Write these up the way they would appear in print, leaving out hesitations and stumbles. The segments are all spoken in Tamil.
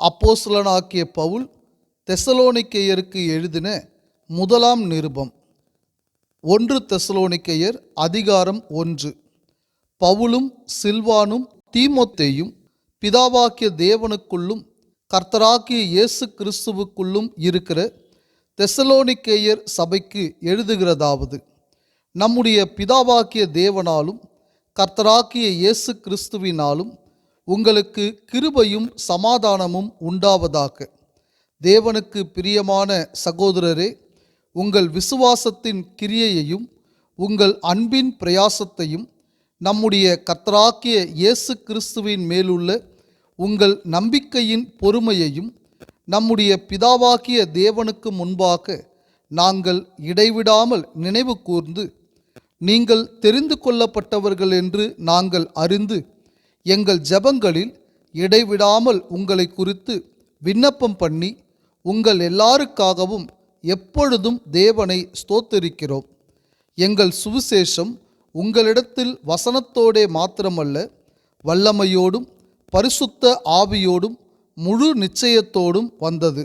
அப்போஸ்தலனாகிய பவுல் தெசலோனிக்கேயருக்கு எழுதின முதலாம் நிருபம். 1 தெசலோனிக்கேயர் அதிகாரம் 1. பவுலும் சில்வானும் தீமோத்தேயும் பிதாவாகிய தேவனுக்குள்ளும் கர்த்தராகிய இயேசு கிறிஸ்துவுக்குள்ளும் இருக்கிற தெசலோனிக்கேயர் சபைக்கு எழுதுகிறதாவது: நம்முடைய பிதாவாகிய தேவனாலும் கர்த்தராகிய இயேசு கிறிஸ்துவினாலும் உங்களுக்கு கிருபையும் சமாதானமும் உண்டாவதாக. தேவனுக்கு பிரியமான சகோதரரே, உங்கள் விசுவாசத்தின் கிரியையையும் உங்கள் அன்பின் பிரயாசத்தையும் நம்முடைய கர்த்தராகிய இயேசு கிறிஸ்துவின் மேலுள்ள உங்கள் நம்பிக்கையின் பொறுமையையும் நம்முடைய பிதாவாகிய தேவனுக்கு முன்பாக நாங்கள் இடைவிடாமல் நினைவு கூர்ந்து, நீங்கள் தெரிந்து கொள்ளப்பட்டவர்கள் என்று நாங்கள் அறிந்து எங்கள் ஜெபங்களில் இடைவிடாமல் உங்களை குறித்து விண்ணப்பம் பண்ணி உங்கள் எல்லாருக்காகவும் எப்பொழுதும் தேவனை ஸ்தோத்திரிக்கிறோம். எங்கள் சுவிசேஷம் உங்களிடத்தில் வசனத்தோடே மாத்திரமல்ல, வல்லமையோடும் பரிசுத்த ஆவியோடும் முழு நிச்சயத்தோடும் வந்தது.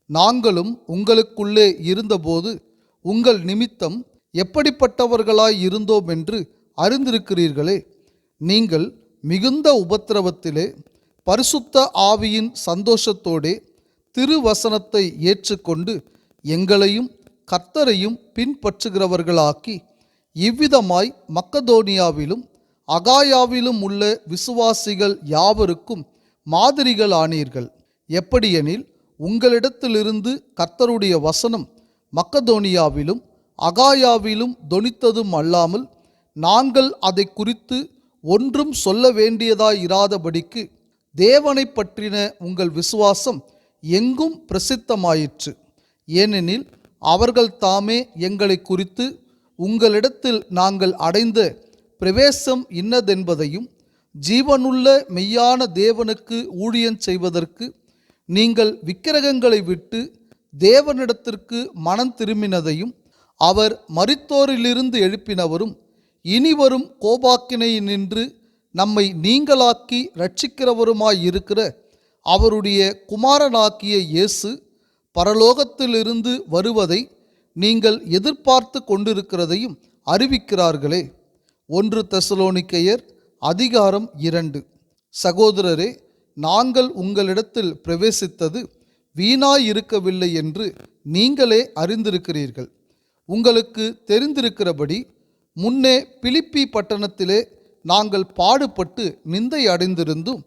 நாங்களும் உங்களுக்குள்ளே இருந்தபோது உங்கள் நிமித்தம் எப்படிப்பட்டவர்களாய் இருந்தோம் என்று அறிந்திருக்கிறீர்களே. நீங்கள் மிகுந்த உபத்திரவத்திலே பரிசுத்த ஆவியின் சந்தோஷத்தோடே திருவசனத்தை ஏற்றுக்கொண்டு எங்களையும் கர்த்தரையும் பின்பற்றுகிறவர்களாக்கி, இவ்விதமாய் மக்கதோனியாவிலும் அகாயாவிலும் உள்ள விசுவாசிகள் யாவருக்கும் மாதிரிகள் ஆனீர்கள். எப்படியெனில், உங்களிடத்திலிருந்து கர்த்தருடைய வசனம் மக்கதோனியாவிலும் அகாயாவிலும் தொனித்ததும் அல்லாமல், நாங்கள் அதை குறித்து ஒன்றும் சொல்ல வேண்டியதாயிராதபடிக்கு தேவனை பற்றின உங்கள் விசுவாசம் எங்கும் பிரசித்தமாயிற்று. ஏனெனில், அவர்கள் தாமே எங்களை குறித்து உங்களிடத்தில் நாங்கள் அடைந்த பிரவேசம் இன்னதென்பதையும், ஜீவனுள்ள மெய்யான தேவனுக்கு ஊழியம் செய்வதற்கு நீங்கள் விக்கிரகங்களை விட்டு தேவனிடத்திற்கு மனம் திரும்பினதையும், அவர் மரித்தோரிலிருந்து எழுப்பினவரும் இனிவரும் கோபாக்கினையினின்று நம்மை நீங்களாக்கி இரட்சிக்கிறவருமாயிருக்கிற அவருடைய குமாரனாகிய இயேசு பரலோகத்திலிருந்து வருவதை நீங்கள் எதிர்பார்த்து கொண்டிருக்கிறதையும் அறிவிக்கிறார்களே. 1 தெசலோனிக்கேயர் அதிகாரம் 2. சகோதரரே, நாங்கள் உங்களிடத்தில் பிரவேசித்தது வீணாயிருக்கவில்லை என்று நீங்களே அறிந்திருக்கிறீர்கள். உங்களுக்கு தெரிந்திருக்கிறபடி, முன்னே பிலிப்பி பட்டணத்திலே நாங்கள் பாடுபட்டு நிந்தை அடைந்திருந்தும்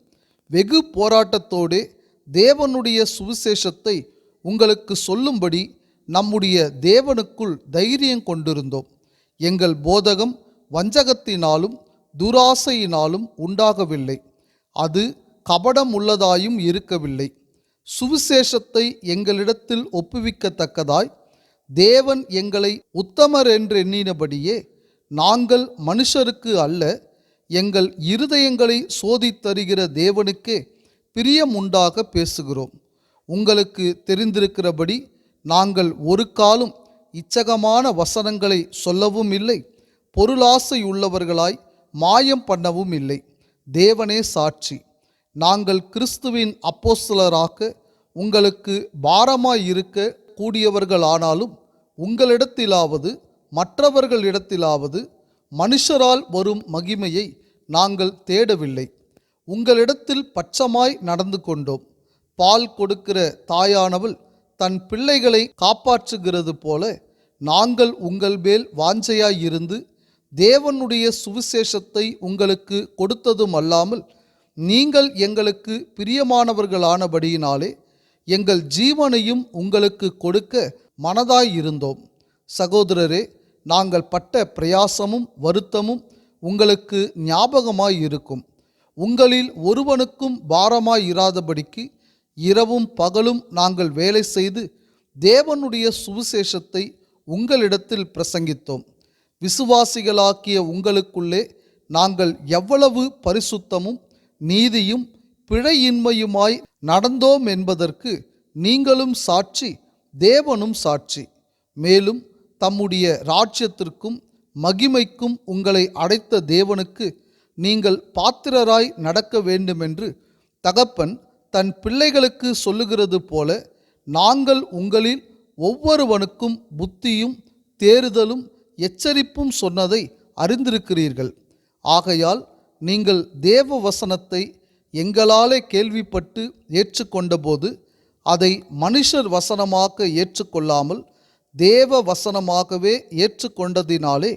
வெகு போராட்டத்தோடே தேவனுடைய சுவிசேஷத்தை உங்களுக்கு சொல்லும்படி நம்முடைய தேவனுக்குள் தைரியம் கொண்டிருந்தோம். எங்கள் போதகம் வஞ்சகத்தினாலும் துராசையினாலும் உண்டாகவில்லை, அது கபடம் உள்ளதாயும் இருக்கவில்லை. சுவிசேஷத்தை எங்களிடத்தில் ஒப்புவிக்கத்தக்கதாய் தேவன் எங்களை உத்தமர் என்று எண்ணினபடியே நாங்கள் மனுஷருக்கு அல்ல, எங்கள் இருதயங்களை சோதித்தருகிற தேவனுக்கே பிரியம் உண்டாக பேசுகிறோம். உங்களுக்கு தெரிந்திருக்கிறபடி நாங்கள் ஒரு காலும் இச்சகமான வசனங்களை சொல்லவும் இல்லை, பொருளாசை உள்ளவர்களாய் மாயம் பண்ணவும் இல்லை. தேவனே சாட்சி, நாங்கள் கிறிஸ்துவின் அப்போஸ்தலராக உங்களுக்கு பாரமாயிருக்க கூடியவர்களானாலும், உங்களிடத்திலாவது மற்றவர்களிடத்திலாவது மனுஷரால் வரும் மகிமையை நாங்கள் தேடவில்லை. உங்களிடத்தில் பட்சமாய் நடந்து கொண்டோம். பால் கொடுக்கிற தாயானவள் தன் பிள்ளைகளை காப்பாற்றுகிறது போல நாங்கள் உங்கள் மேல் வாஞ்சையாயிருந்து தேவனுடைய சுவிசேஷத்தை உங்களுக்கு கொடுத்ததும் அல்லாமல், நீங்கள் எங்களுக்கு பிரியமானவர்களானபடியினாலே எங்கள் ஜீவனையும் உங்களுக்கு கொடுக்க மனதாயிருந்தோம். சகோதரரே, நாங்கள் பட்ட பிரயாசமும் வருத்தமும் உங்களுக்கு ஞாபகமாயிருக்கும். உங்களில் ஒருவனுக்கும் பாரமாயிராதபடிக்கு இரவும் பகலும் நாங்கள் வேலை செய்து தேவனுடைய சுவிசேஷத்தை உங்களிடத்தில் பிரசங்கித்தோம். விசுவாசிகளாக்கிய உங்களுக்குள்ளே நாங்கள் எவ்வளவு பரிசுத்தமும் நீதியும் பிழையின்மையுமாய் நடந்தோம் என்பதற்கு நீங்களும் சாட்சி, தேவனும் சாட்சி. மேலும் தம்முடைய ராஜ்யத்திற்கும் மகிமைக்கும் உங்களை அடைத்த தேவனுக்கு நீங்கள் பாத்திரராய் நடக்க வேண்டுமென்று தகப்பன் தன் பிள்ளைகளுக்கு சொல்லுகிறது போல நாங்கள் உங்களில் ஒவ்வொருவனுக்கும் புத்தியும் தேறுதலும் எச்சரிப்பும் சொன்னதை அறிந்திருக்கிறீர்கள். ஆகையால் நீங்கள் தேவ வசனத்தை எங்களாலே கேள்விப்பட்டு ஏற்றுக்கொண்டபோது அதை மனுஷர் வசனமாக ஏற்றுக்கொள்ளாமல் தேவ வசனமாகவே ஏற்றுக்கொண்டதினாலே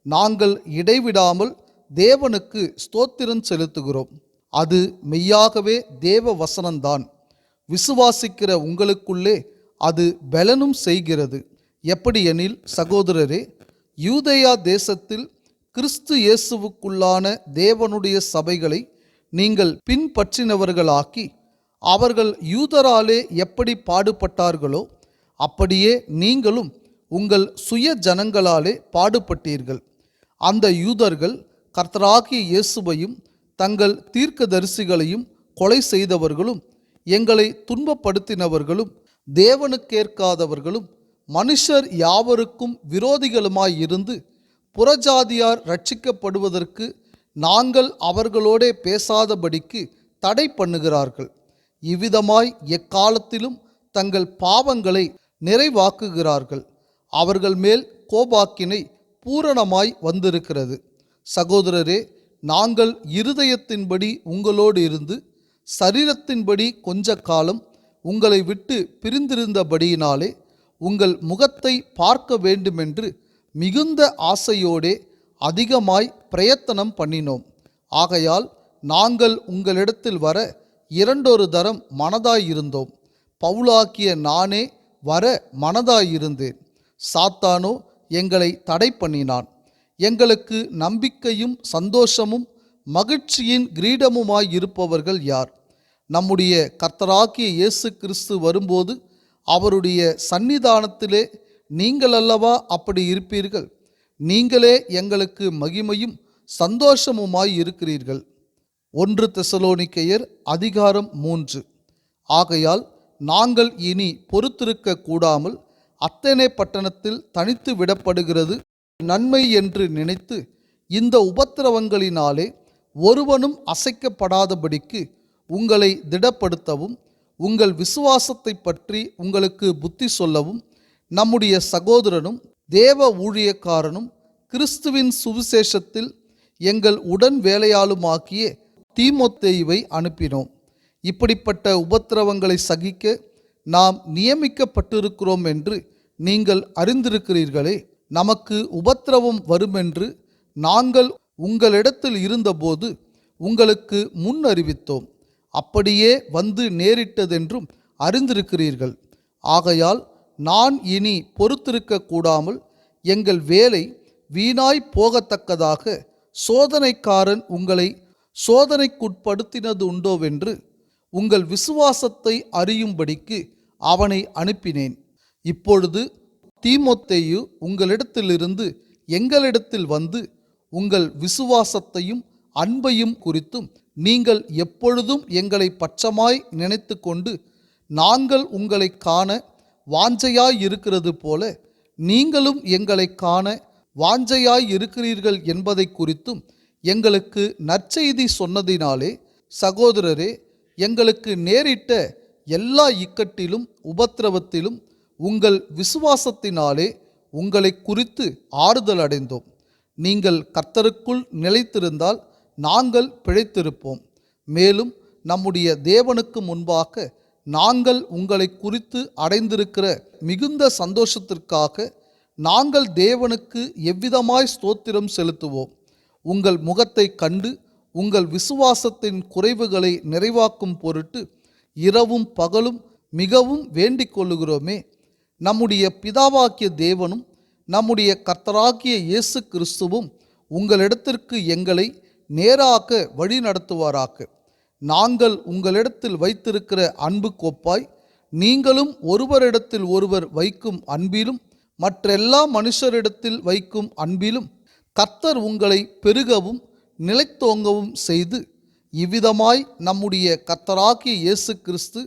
நாங்கள் இடைவிடாமல் தேவனுக்கு ஸ்தோத்திரம் செலுத்துகிறோம். அது மெய்யாகவே தேவ வசனம்தான். விசுவாசிக்கிற உங்களுக்குள்ளே அது பலனும் செய்கிறது. எப்படியெனில் சகோதரரே, யூதேயா தேசத்தில் கிறிஸ்து இயேசுவுக்குள்ளான தேவனுடைய சபைகளை நீங்கள் பின்பற்றினவர்களாக்கி அவர்கள் யூதராலே எப்படி பாடுபட்டார்களோ அப்படியே நீங்களும் உங்கள் சுய ஜனங்களாலே பாடுபட்டீர்கள். அந்த யூதர்கள் கர்த்தராகிய இயேசுவையும் தங்கள் தீர்க்கதரிசிகளையும் கொலை செய்தவர்களும் எங்களை துன்பப்படுத்தினவர்களும் தேவனுக்கேற்காதவர்களும் மனுஷர் யாவருக்கும் விரோதிகளுமாயிருந்து புறஜாதியார் ரட்சிக்கப்படுவதற்கு நாங்கள் அவர்களோடே பேசாதபடிக்கு தடை பண்ணுகிறார்கள். இவ்விதமாய் எக்காலத்திலும் தங்கள் பாவங்களை நிறைவாக்குகிறார்கள். அவர்கள் மேல் கோபாக்கினை பூரணமாய் வந்திருக்கிறது. சகோதரரே, நாங்கள் இருதயத்தின்படி உங்களோடு இருந்து சரீரத்தின்படி கொஞ்ச காலம் உங்களை விட்டு பிரிந்திருந்தபடியினாலே உங்கள் முகத்தை பார்க்க வேண்டுமென்று மிகுந்த ஆசையோடே அதிகமாய் பிரயத்தனம் பண்ணினோம். ஆகையால் நாங்கள் உங்களிடத்தில் வர இரண்டொரு தரம் மனதாயிருந்தோம். பவுலாகிய நானே வர மனதாயிருந்தேன். சாத்தானோ எங்களை தடை பண்ணினான். எங்களுக்கு நம்பிக்கையும் சந்தோஷமும் மகிழ்ச்சியின் கிரீடமுமாயிருப்பவர்கள் யார்? நம்முடைய கர்த்தராகிய இயேசு கிறிஸ்து வரும்போது அவருடைய சந்நிதானத்திலே நீங்கள் அல்லவா அப்படி இருப்பீர்கள். நீங்களே எங்களுக்கு மகிமையும் சந்தோஷமுமாய் இருக்கிறீர்கள். 1 தெசலோனிக்கேயர் அதிகாரம் 3. ஆகையால் நாங்கள் இனி பொறுத்திருக்க கூடாமல் அத்தேனே பட்டணத்தில் தனித்து விடப்படுகிறது நன்மை என்று நினைத்து இந்த உபத்திரவங்களினாலே ஒருவனும் அசைக்கப்படாதபடிக்கு உங்களை திடப்படுத்தவும் உங்கள் விசுவாசத்தை பற்றி உங்களுக்கு புத்தி சொல்லவும் நம்முடைய சகோதரனும் தேவ ஊழியக்காரனும் கிறிஸ்துவின் சுவிசேஷத்தில் எங்கள் உடன் வேலையாளுமாக்கிய தீமோத்தேயுவை அனுப்பினோம். இப்படிப்பட்ட உபத்திரவங்களை சகிக்க நாம் நியமிக்கப்பட்டிருக்கிறோம் என்று நீங்கள் அறிந்திருக்கிறீர்களே. நமக்கு உபத்திரவம் வருமென்று நாங்கள் உங்களிடத்தில் இருந்தபோது உங்களுக்கு முன் அறிவித்தோம். அப்படியே வந்து நேரிட்டதென்றும் அறிந்திருக்கிறீர்கள். ஆகையால் நான் இனி பொறுத்திருக்க கூடாமல் எங்கள் வேலை வீணாய் போகத்தக்கதாக சோதனைக்காரன் உங்களை சோதனைக்குட்படுத்தினது உண்டோவென்று உங்கள் விசுவாசத்தை அறியும்படிக்கு அவனை அனுப்பினேன். இப்பொழுது தீமோத்தேயு உங்களிடத்திலிருந்து எங்களிடத்தில் வந்து உங்கள் விசுவாசத்தையும் அன்பையும் குறித்தும் நீங்கள் எப்பொழுதும் எங்களை பட்சமாய் நினைத்து கொண்டு நாங்கள் உங்களை காண வாஞ்சையாயிருக்கிறது போல நீங்களும் எங்களை காண வாஞ்சையாயிருக்கிறீர்கள் என்பதை குறித்தும் எங்களுக்கு நற்செய்தி சொன்னதினாலே, சகோதரரே, எங்களுக்கு நேரிட்ட எல்லா இக்கட்டிலும் உபத்திரவத்திலும் உங்கள் விசுவாசத்தினாலே உங்களை குறித்து ஆறுதல் அடைந்தோம். நீங்கள் கர்த்தருக்குள் நிலைத்திருந்தால் நாங்கள் பிழைத்திருப்போம். மேலும் நம்முடைய தேவனுக்கு முன்பாக நாங்கள் உங்களை குறித்து அடைந்திருக்கிற மிகுந்த சந்தோஷத்திற்காக நாங்கள் தேவனுக்கு எவ்விதமாய் ஸ்தோத்திரம் செலுத்துவோம். உங்கள் முகத்தை கண்டு உங்கள் விசுவாசத்தின் குறைவுகளை நிறைவாக்கும் பொருட்டு இரவும் பகலும் மிகவும் வேண்டிக் கொள்ளுகிறோமே. நம்முடைய பிதாவாகிய தேவனும் நம்முடைய கர்த்தராகிய இயேசு கிறிஸ்துவும் உங்களிடத்திற்கு எங்களை நேராக வழி நடத்துவாராக. நாங்கள் உங்களிடத்தில் வைத்திருக்கிற அன்பு கோப்பாய் நீங்களும் ஒருவரிடத்தில் ஒருவர் வைக்கும் அன்பிலும் மற்றெல்லா மனுஷரிடத்தில் வைக்கும் அன்பிலும் கர்த்தர் உங்களை பெருகவும் நிலைத்தோங்கவும் செய்து இவ்விதமாய் நம்முடைய கர்த்தராகிய இயேசு கிறிஸ்து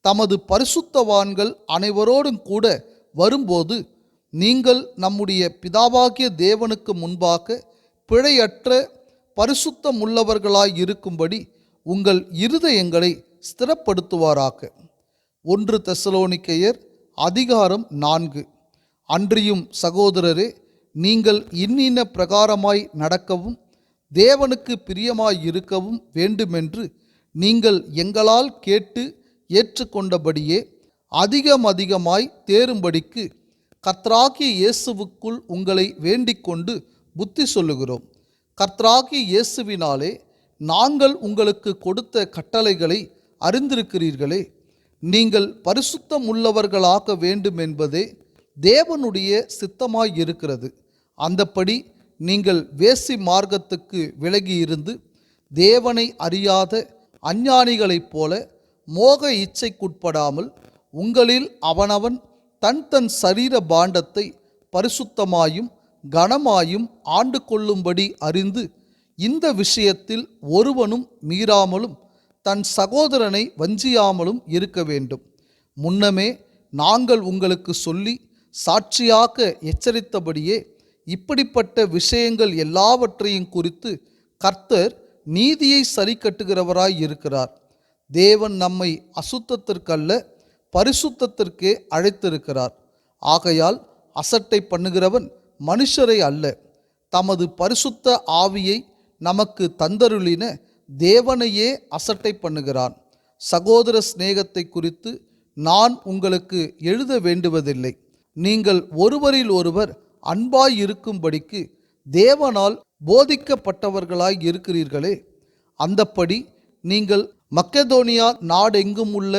தமது பரிசுத்தவான்கள் அனைவரோடும் கூட வரும்போது நீங்கள் நம்முடைய பிதாவாகிய தேவனுக்கு முன்பாக பிழையற்ற பரிசுத்தமுள்ளவர்களாய் இருக்கும்படி உங்கள் இருதயங்களை ஸ்திரப்படுத்துவாராக. 1 தெசலோனிக்கேயர் அதிகாரம் 4. அன்றியும் சகோதரரே, நீங்கள் இன்னின்ன பிரகாரமாய் நடக்கவும் தேவனுக்கு பிரியமாய் இருக்கவும் வேண்டுமென்று நீங்கள் எங்களால் கேட்டு ஏற்றுக்கொண்டபடியே அதிகமாய் தேரும்படிக்கு கர்த்தராகிய இயேசுவுக்குள் உங்களை வேண்டிக்கொண்டு புத்தி சொல்லுகிறோம். கர்த்தராகிய இயேசுவினாலே நாங்கள் உங்களுக்கு கொடுத்த கட்டளைகளை அறிந்திருக்கிறீர்களே. நீங்கள் பரிசுத்தம் உள்ளவர்களாக வேண்டும் என்பதே தேவனுடைய சித்தமாய் இருக்கிறது. அந்தப்படி நீங்கள் வேசி மார்க்கத்துக்கு விலகியிருந்து தேவனை அறியாத அஞ்ஞானிகளைப் போல மோக இச்சைக்குட்படாமல் உங்களில் அவனவன் தன் சரீர பாண்டத்தை பரிசுத்தமாயும் கனமாயும் ஆண்டு கொள்ளும்படி அறிந்து, இந்த விஷயத்தில் ஒருவனும் மீறாமலும் தன் சகோதரனை வஞ்சியாமலும் இருக்க வேண்டும். முன்னமே நாங்கள் உங்களுக்கு சொல்லி சாட்சியாக எச்சரித்தபடியே இப்படிப்பட்ட விஷயங்கள் எல்லாவற்றையும் குறித்து கர்த்தர் நீதியை சரி கட்டுகிறவராய் இருக்கிறார். தேவன் நம்மை அசுத்தத்திற்கல்ல பரிசுத்தத்திற்கே அழைத்திருக்கிறார். ஆகையால் அசட்டை பண்ணுகிறவன் மனுஷரை அல்ல, தமது பரிசுத்த ஆவியை நமக்கு தந்தருளின தேவனையே அசட்டை பண்ணுகிறான். சகோதர சிநேகத்தை குறித்து நான் உங்களுக்கு எழுத வேண்டுவதில்லை. நீங்கள் ஒருவரில் ஒருவர் அன்பாய் இருக்கும்படிக்கு தேவனால் போதிக்கப்பட்டவர்களாய் இருக்கிறீர்களே. அந்தப்படி நீங்கள் மக்கெதோனியா நாடெங்கும் உள்ள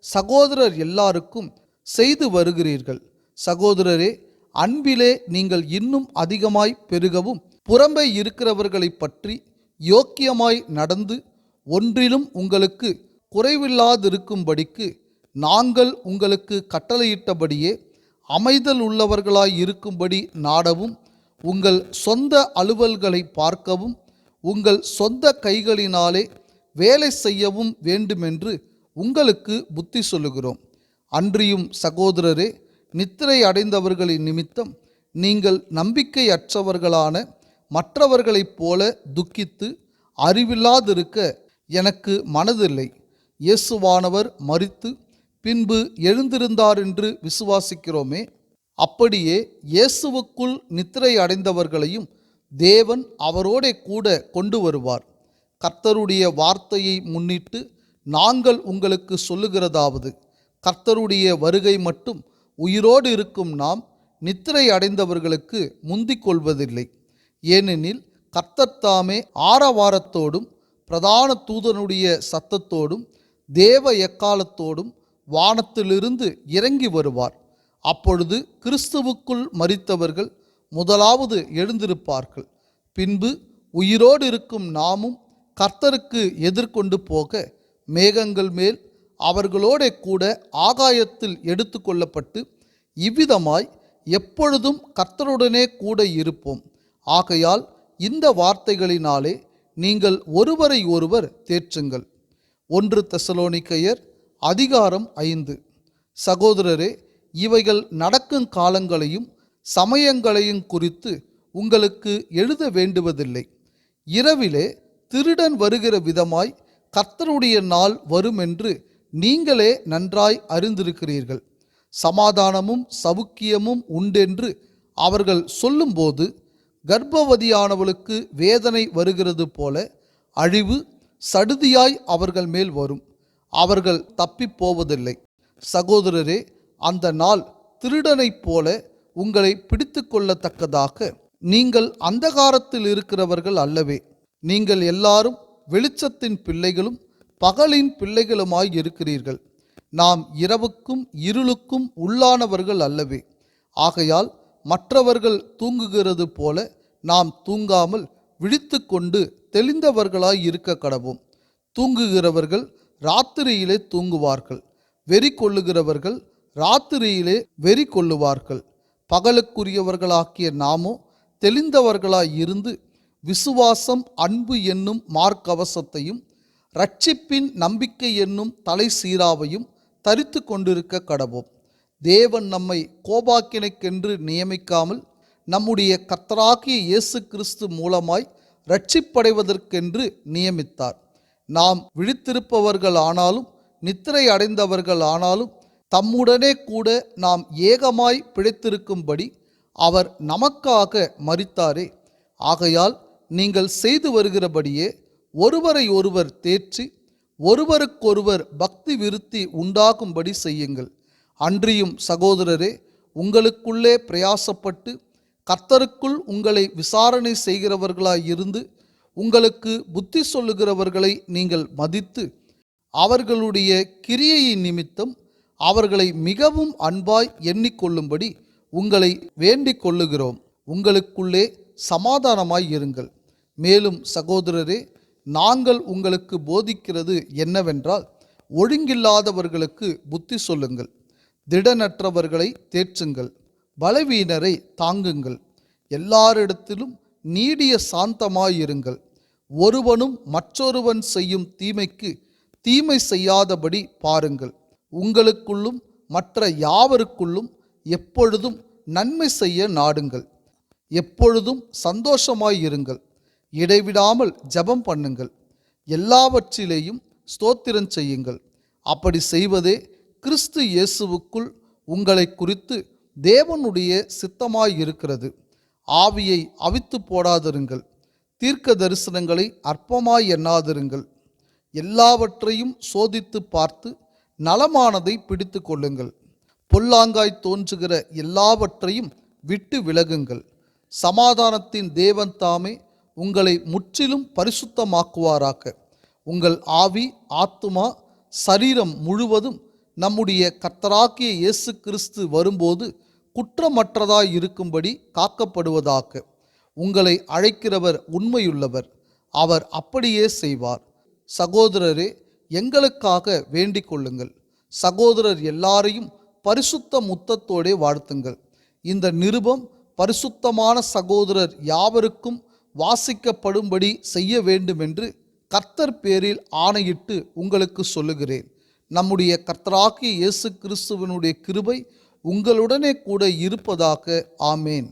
சகோதரர் எல்லாருக்கும் செய்து வருகிறீர்கள். சகோதரரே, அன்பிலே நீங்கள் இன்னும் அதிகமாய் பெருகவும் புறம்பே இருக்கிறவர்களை பற்றி யோக்கியமாய் நடந்து ஒன்றிலும் உங்களுக்கு குறைவில்லாதிருக்கும்படிக்கு நாங்கள் உங்களுக்கு கட்டளையிட்டபடியே அமைதல் உள்ளவர்களாய் இருக்கும்படி நாடவும், உங்கள் சொந்த அலுவல்களை பார்க்கவும் உங்கள் சொந்த கைகளினாலே வேலை செய்யவும் வேண்டுமென்று உங்களுக்கு புத்தி சொல்லுகிறோம். அன்றியும் சகோதரரே, நித்திரை அடைந்தவர்களின் நிமித்தம் நீங்கள் நம்பிக்கையற்றவர்களான மற்றவர்களைப் போல துக்கித்து அறிவில்லாதிருக்க எனக்கு மனதில்லை. இயேசுவானவர் மரித்து பின்பு எழுந்திருந்தார் என்று விசுவாசிக்கிறோமே. அப்படியே இயேசுவுக்குள் நித்திரை அடைந்தவர்களையும் தேவன் அவரோடே கூட கொண்டு வருவார். கர்த்தருடைய வார்த்தையை முன்னிட்டு நாங்கள் உங்களுக்கு சொல்லுகிறதாவது, கர்த்தருடைய வருகை மட்டும் உயிரோடு இருக்கும் நாம் நித்திரை அடைந்தவர்களுக்கு முந்திக் கொள்வதில்லை. ஏனெனில் கர்த்தர் தாமே ஆரவாரத்தோடும் பிரதான தூதனுடைய சத்தத்தோடும் தேவ எக்காலத்தோடும் வானத்திலிருந்து இறங்கி வருவார். அப்பொழுது கிறிஸ்துவுக்குள் மரித்தவர்கள் முதலாவது எழுந்திருப்பார்கள். பின்பு உயிரோடு இருக்கும் நாமும் கர்த்தருக்கு எதிர்கொண்டு போக மேகங்கள் மேல் அவர்களோட கூட ஆகாயத்தில் எடுத்து கொள்ளப்பட்டு இவ்விதமாய் எப்பொழுதும் கர்த்தருடனே கூட இருப்போம். ஆகையால் இந்த வார்த்தைகளினாலே நீங்கள் ஒருவரை ஒருவர் தேற்றுங்கள். 1 தெசலோனிக்கேயர் அதிகாரம் 5. சகோதரரே, இவைகள் நடக்கும் காலங்களையும் சமயங்களையும் குறித்து உங்களுக்கு எழுத வேண்டுவதில்லை. இரவிலே திருடன் வருகிற விதமாய் கர்த்தருடைய நாள் வருமென்று நீங்களே நன்றாய் அறிந்திருக்கிறீர்கள். சமாதானமும் சவுக்கியமும் உண்டென்று அவர்கள் சொல்லும்போது கர்ப்பவதியானவளுக்கு வேதனை வருகிறது போல அழிவு சடுதியாய் அவர்கள் மேல் வரும். அவர்கள் தப்பி போவதில்லை. சகோதரரே, அந்த நாள் திருடனைப் போல உங்களை பிடித்து கொள்ளத்தக்கதாக நீங்கள் அந்தகாரத்தில் இருக்கிறவர்கள் அல்லவே. நீங்கள் எல்லாரும் வெளிச்சத்தின் பிள்ளைகளும் பகலின் பிள்ளைகளுமாய் இருக்கிறீர்கள். நாம் இரவுக்கும் இருளுக்கும் உள்ளானவர்கள் அல்லவே. ஆகையால் மற்றவர்கள் தூங்குகிறது போல நாம் தூங்காமல் விழித்து கொண்டு தெளிந்தவர்களாய் இருக்க கடவோம். தூங்குகிறவர்கள் ராத்திரியிலே தூங்குவார்கள், வெறி கொள்ளுகிறவர்கள் ராத்திரியிலே வெறி கொள்ளுவார்கள். பகலுக்குரியவர்களாக்கிய நாமோ தெளிந்தவர்களாய் இருந்து விசுவாசம் அன்பு என்னும் மார்க்கவசத்தையும் இரட்சிப்பின் நம்பிக்கை என்னும் தலை சீராவையும் தரித்து கொண்டிருக்க கடவோம். தேவன் நம்மை கோபாக்கினைக்கென்று நியமிக்காமல் நம்முடைய கர்த்தராகிய இயேசு கிறிஸ்து மூலமாய் இரட்சிப்படைவதற்கென்று நியமித்தார். நாம் விழித்திருப்பவர்கள் ஆனாலும் நித்திரை அடைந்தவர்கள் ஆனாலும் தம்முடனே கூட நாம் ஏகமாய் பிழைத்திருக்கும்படி அவர் நமக்காக மரித்தாரே. ஆகையால் நீங்கள் செய்து வருகிறபடியே ஒருவரை ஒருவர் தேற்றி ஒருவருக்கொருவர் பக்தி விருத்தி உண்டாகும்படி செய்யுங்கள். அன்றியும் சகோதரரே, உங்களுக்குள்ளே பிரயாசப்பட்டு கர்த்தருக்குள் உங்களை விசாரணை செய்கிறவர்களாயிருந்து உங்களுக்கு புத்தி சொல்லுகிறவர்களை நீங்கள் மதித்து அவர்களுடைய கிரியையின் நிமித்தம் அவர்களை மிகவும் அன்பாய் எண்ணிக்கொள்ளும்படி உங்களை வேண்டிக் கொள்ளுகிறோம். உங்களுக்குள்ளே சமாதானமாய் இருங்கள். மேலும் சகோதரரே, நாங்கள் உங்களுக்கு போதிக்கிறது என்னவென்றால், ஒழுங்கில்லாதவர்களுக்கு புத்தி சொல்லுங்கள், திடனற்றவர்களை தேற்றுங்கள், பலவீனரை தாங்குங்கள், எல்லாரிடத்திலும் நீடிய சாந்தமாயிருங்கள். ஒருவனும் மற்றொருவன் செய்யும் தீமைக்கு தீமை செய்யாதபடி பாருங்கள். உங்களுக்குள்ளும் மற்ற யாவருக்குள்ளும் எப்பொழுதும் நன்மை செய்ய நாடுங்கள். எப்பொழுதும் சந்தோஷமாயிருங்கள். இடைவிடாமல் ஜெபம் பண்ணுங்கள். எல்லாவற்றிலேயும் ஸ்தோத்திரம் செய்யுங்கள். அப்படி செய்வதே கிறிஸ்து இயேசுவுக்குள் உங்களை குறித்து தேவனுடைய சித்தமாயிருக்கிறது. ஆவியை அவித்து போடாதிருங்கள். தீர்க்க தரிசனங்களை அற்பமாய் எண்ணாதிருங்கள். எல்லாவற்றையும் சோதித்து பார்த்து நலமானதை பிடித்து கொள்ளுங்கள். பொல்லாங்காய் தோன்றுகிற எல்லாவற்றையும் விட்டு விலகுங்கள். சமாதானத்தின் தேவன் தாமே உங்களை முற்றிலும் பரிசுத்தமாக்குவாராக. உங்கள் ஆவி, ஆத்துமா, சரீரம் முழுவதும் நம்முடைய கர்த்தராகிய இயேசு கிறிஸ்து வரும்போது குற்றமற்றதாய் இருக்கும்படி காக்கப்படுவதாக. உங்களை அழைக்கிறவர் உண்மையுள்ளவர், அவர் அப்படியே செய்வார். சகோதரரே, எங்களுக்காக வேண்டிக் கொள்ளுங்கள். சகோதரர் எல்லாரையும் பரிசுத்த முத்தத்தோடே வாழ்த்துங்கள். இந்த நிருபம் பரிசுத்தமான சகோதரர் யாவருக்கும் வாசிக்கப்படும்படி செய்ய வேண்டுமென்று கர்த்தர் பேரில் ஆணையிட்டு உங்களுக்கு சொல்லுகிறேன். நம்முடைய கர்த்தராகிய இயேசு கிறிஸ்துவினுடைய கிருபை உங்களுடனே கூட இருப்பதாக. ஆமேன்.